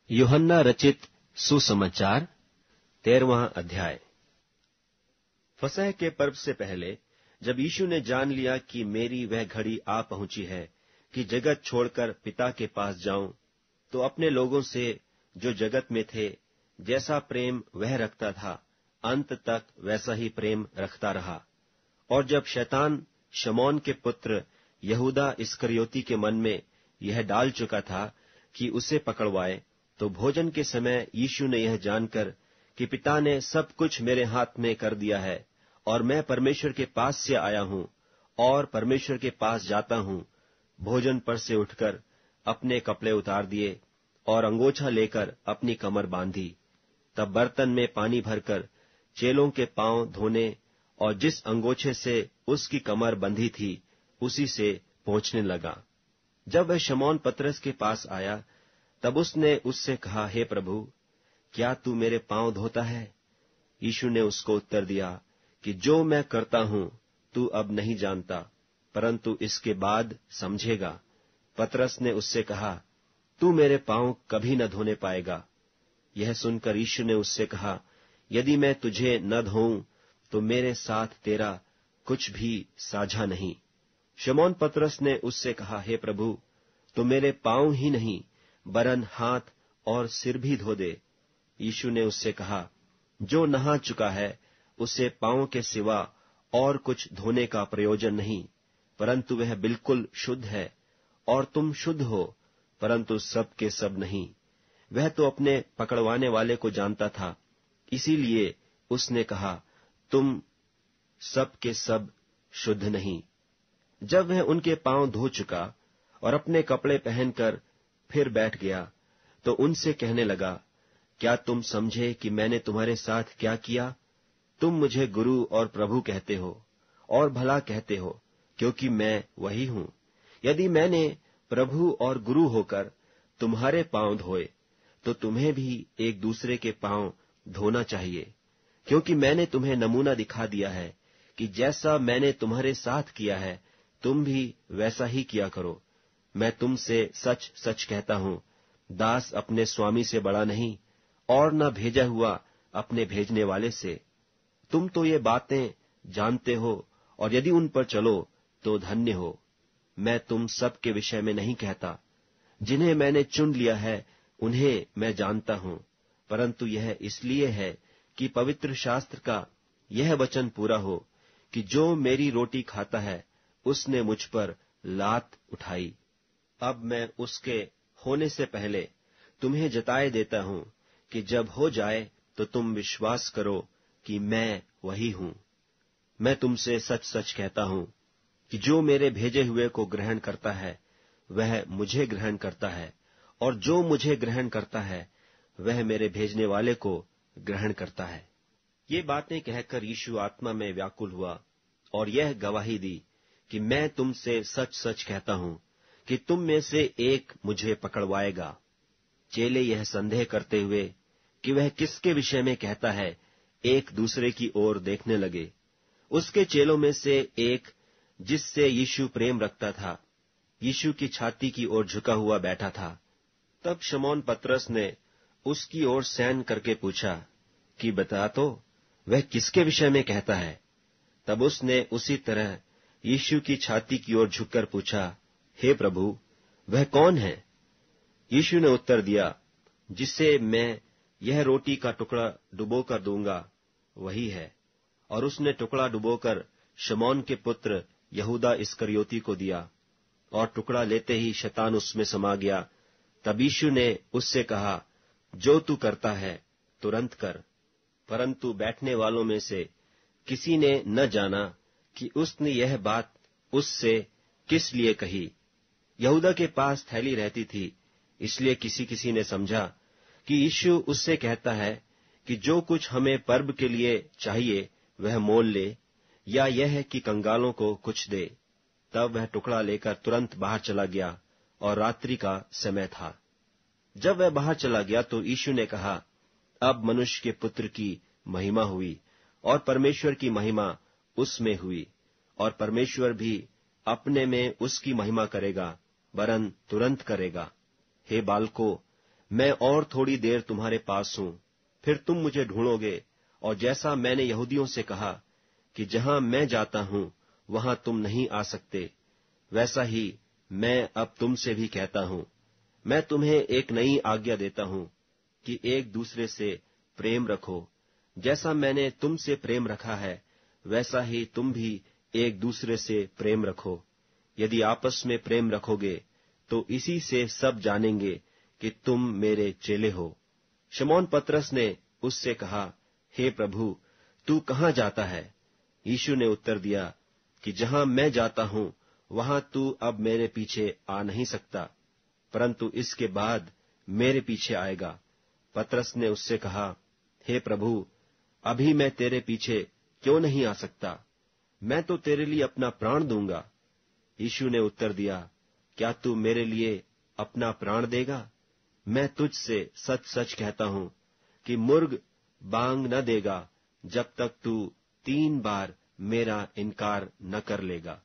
यूहन्ना रचित सुसमाचार 13वां अध्याय। फसह के पर्व से पहले जब यीशु ने जान लिया कि मेरी वह घड़ी आ पहुंची है कि जगत छोड़कर पिता के पास जाऊं, तो अपने लोगों से जो जगत में थे जैसा प्रेम वह रखता था, अंत तक वैसा ही प्रेम रखता रहा। और जब शैतान शमौन के पुत्र यहूदा इस्करियोती के मन में यह डाल चुका था कि उसे पकड़वाए, तो भोजन के समय यीशु ने यह जानकर कि पिता ने सब कुछ मेरे हाथ में कर दिया है और मैं परमेश्वर के पास से आया हूं और परमेश्वर के पास जाता हूं, भोजन पर से उठकर अपने कपड़े उतार दिए और अंगोछा लेकर अपनी कमर बांधी। तब बर्तन में पानी भरकर चेलों के पांव धोने और जिस अंगोछे से उसकी कमर बंधी थी उसी से पोंछने लगा। जब वह शमौन पतरस के पास आया, तब उसने उससे कहा, हे प्रभु, क्या तू मेरे पांव धोता है? यीशु ने उसको उत्तर दिया कि जो मैं करता हूं तू अब नहीं जानता, परंतु इसके बाद समझेगा। पतरस ने उससे कहा, तू मेरे पांव कभी न धोने पाएगा। यह सुनकर यीशु ने उससे कहा, यदि मैं तुझे न धोऊं तो मेरे साथ तेरा कुछ भी साझा नहीं। शमौन पतरस ने उससे कहा, हे प्रभु, तो मेरे पांव ही नहीं वरन हाथ और सिर भी धो दे। यीशु ने उससे कहा, जो नहा चुका है उसे पांव के सिवा और कुछ धोने का प्रयोजन नहीं, परंतु वह बिल्कुल शुद्ध है। और तुम शुद्ध हो, परंतु सब के सब नहीं। वह तो अपने पकड़वाने वाले को जानता था, इसीलिए उसने कहा, तुम सब के सब शुद्ध नहीं। जब वह उनके पांव धो चुका और अपने कपड़े पहनकर फिर बैठ गया, तो उनसे कहने लगा, क्या तुम समझे कि मैंने तुम्हारे साथ क्या किया? तुम मुझे गुरु और प्रभु कहते हो और भला कहते हो, क्योंकि मैं वही हूं। यदि मैंने प्रभु और गुरु होकर तुम्हारे पांव धोए, तो तुम्हें भी एक दूसरे के पांव धोना चाहिए, क्योंकि मैंने तुम्हें नमूना दिखा दिया है कि जैसा मैंने तुम्हारे साथ किया है तुम भी वैसा ही किया करो। मैं तुमसे सच सच कहता हूं, दास अपने स्वामी से बड़ा नहीं और न भेजा हुआ अपने भेजने वाले से। तुम तो ये बातें जानते हो, और यदि उन पर चलो तो धन्य हो। मैं तुम सब के विषय में नहीं कहता। जिन्हें मैंने चुन लिया है उन्हें मैं जानता हूं, परंतु यह इसलिए है कि पवित्र शास्त्र का यह वचन पूरा हो कि जो मेरी रोटी खाता है उसने मुझ पर लात उठाई। अब मैं उसके होने से पहले तुम्हें जताए देता हूं कि जब हो जाए तो तुम विश्वास करो कि मैं वही हूं। मैं तुमसे सच सच कहता हूं कि जो मेरे भेजे हुए को ग्रहण करता है वह मुझे ग्रहण करता है, और जो मुझे ग्रहण करता है वह मेरे भेजने वाले को ग्रहण करता है। ये बातें कहकर यीशु आत्मा में व्याकुल हुआ और यह गवाही दी कि मैं तुमसे सच सच कहता हूं कि तुम में से एक मुझे पकड़वाएगा। चेले यह संदेह करते हुए कि वह किसके विषय में कहता है, एक दूसरे की ओर देखने लगे। उसके चेलों में से एक, जिससे यीशु प्रेम रखता था, यीशु की छाती की ओर झुका हुआ बैठा था। तब शमौन पतरस ने उसकी ओर सैन करके पूछा कि बता तो, वह किसके विषय में कहता है? तब उसने उसी तरह यीशु की छाती की ओर झुककर पूछा, हे प्रभु, वह कौन है? यीशु ने उत्तर दिया, जिसे मैं यह रोटी का टुकड़ा डुबोकर दूंगा वही है। और उसने टुकड़ा डुबोकर शमौन के पुत्र यहूदा इस्करियोती को दिया, और टुकड़ा लेते ही शैतान उसमें समा गया। तब यीशु ने उससे कहा, जो तू करता है तुरंत कर। परंतु बैठने वालों में से किसी ने न जाना कि उसने यह बात उससे किस लिए कही। यहूदा के पास थैली रहती थी, इसलिए किसी किसी ने समझा कि यीशु उससे कहता है कि जो कुछ हमें पर्व के लिए चाहिए वह मोल ले, या यह है कि कंगालों को कुछ दे। तब वह टुकड़ा लेकर तुरंत बाहर चला गया, और रात्रि का समय था। जब वह बाहर चला गया तो यीशु ने कहा, अब मनुष्य के पुत्र की महिमा हुई और परमेश्वर की महिमा उसमें हुई, और परमेश्वर भी अपने में उसकी महिमा करेगा, वरन तुरंत करेगा। हे बालकों, मैं और थोड़ी देर तुम्हारे पास हूं, फिर तुम मुझे ढूंढोगे, और जैसा मैंने यहूदियों से कहा कि जहां मैं जाता हूं वहां तुम नहीं आ सकते, वैसा ही मैं अब तुमसे भी कहता हूं। मैं तुम्हें एक नई आज्ञा देता हूं कि एक दूसरे से प्रेम रखो। जैसा मैंने तुमसे प्रेम रखा है, वैसा ही तुम भी एक दूसरे से प्रेम रखो। यदि आपस में प्रेम रखोगे तो इसी से सब जानेंगे कि तुम मेरे चेले हो। शमौन पतरस ने उससे कहा, हे प्रभु, तू कहाँ जाता है? यीशु ने उत्तर दिया कि जहां मैं जाता हूं वहां तू अब मेरे पीछे आ नहीं सकता, परंतु इसके बाद मेरे पीछे आएगा। पतरस ने उससे कहा, हे प्रभु, अभी मैं तेरे पीछे क्यों नहीं आ सकता? मैं तो तेरे लिए अपना प्राण दूंगा। यीशु ने उत्तर दिया, क्या तू मेरे लिए अपना प्राण देगा? मैं तुझसे सच सच कहता हूं कि मुर्ग बांग न देगा जब तक तू 3 बार मेरा इनकार न कर लेगा।